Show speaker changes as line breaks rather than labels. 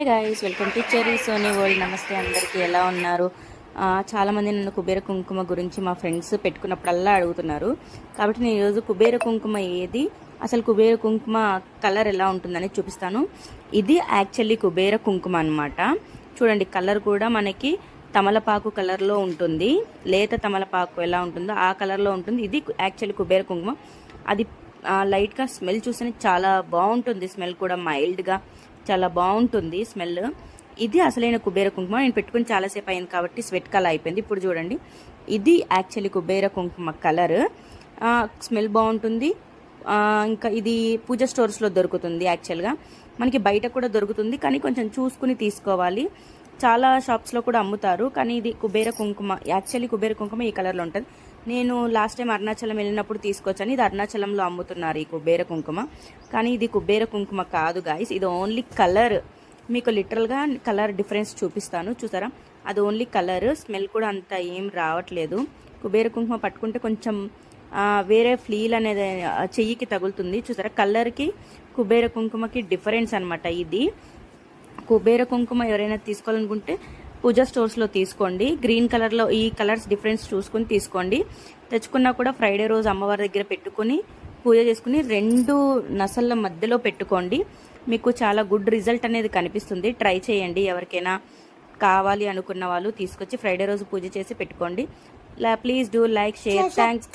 Guys, welcome to Cherry Sony World. నమస్తే అందరికీ, ఎలా ఉన్నారు? చాలామంది నన్ను కుబేర కుంకుమ గురించి మా ఫ్రెండ్స్ పెట్టుకున్నప్పుడల్లా అడుగుతున్నారు. కాబట్టి నేను ఈరోజు కుబేర కుంకుమ ఏది, అసలు కుబేర కుంకుమ కలర్ ఎలా ఉంటుందని చూపిస్తాను. ఇది యాక్చువల్లీ కుబేర కుంకుమ అనమాట. చూడండి, కలర్ కూడా మనకి తమలపాకు కలర్లో ఉంటుంది. లేత తమలపాకు ఎలా ఉంటుందో ఆ కలర్లో ఉంటుంది. ఇది యాక్చువల్లీ కుబేర కుంకుమ. అది లైట్గా స్మెల్ చూస్తే చాలా బాగుంటుంది. స్మెల్ కూడా మైల్డ్గా చాలా బాగుంటుంది స్మెల్. ఇది అసలైన కుబేర కుంకుమ. నేను పెట్టుకుని చాలాసేపు అయింది కాబట్టి స్వెట్ కలర్ అయిపోయింది. ఇప్పుడు చూడండి, ఇది యాక్చువల్లీ కుబేర కుంకుమ కలర్. స్మెల్ బాగుంటుంది. ఇంకా ఇది పూజ స్టోర్స్లో దొరుకుతుంది. యాక్చువల్గా మనకి బయట కూడా దొరుకుతుంది, కానీ కొంచెం చూసుకుని తీసుకోవాలి. చాలా షాప్స్లో కూడా అమ్ముతారు, కానీ ఇది కుబేర కుంకుమ. యాక్చువల్లీ కుబేర కుంకుమ ఈ కలర్లో ఉంటుంది. నేను లాస్ట్ టైం అరుణాచలం వెళ్ళినప్పుడు తీసుకొచ్చాను. ఇది అరుణాచలంలో అమ్ముతున్నారు ఈ కుబేర కుంకుమ, కానీ ఇది కుబేర కుంకుమ కాదు గాయస్. ఇది ఓన్లీ కలర్. మీకు లిటరల్గా కలర్ డిఫరెన్స్ చూపిస్తాను, చూసారా? అది ఓన్లీ కలర్. స్మెల్ కూడా అంత ఏం రావట్లేదు. కుబేర కుంకుమ పట్టుకుంటే కొంచెం వేరే ఫ్లీల్ అనేది చెయ్యికి తగులుతుంది. చూసారా, కలర్కి కుబేర కుంకుమకి డిఫరెన్స్ అనమాట. ఇది కుబేర కుంకుమ ఎవరైనా తీసుకోవాలనుకుంటే పూజా స్టోర్స్లో తీసుకోండి. గ్రీన్ కలర్లో ఈ కలర్స్ డిఫరెన్స్ చూసుకుని తీసుకోండి. తెచ్చుకున్నా కూడా ఫ్రైడే రోజు అమ్మవారి దగ్గర పెట్టుకుని పూజ చేసుకుని 2 నసళ్ళ మధ్యలో పెట్టుకోండి. మీకు చాలా గుడ్ రిజల్ట్ అనేది కనిపిస్తుంది. ట్రై చేయండి. ఎవరికైనా కావాలి అనుకున్న వాళ్ళు తీసుకొచ్చి ఫ్రైడే రోజు పూజ చేసి పెట్టుకోండి. Please do like, share. Thanks.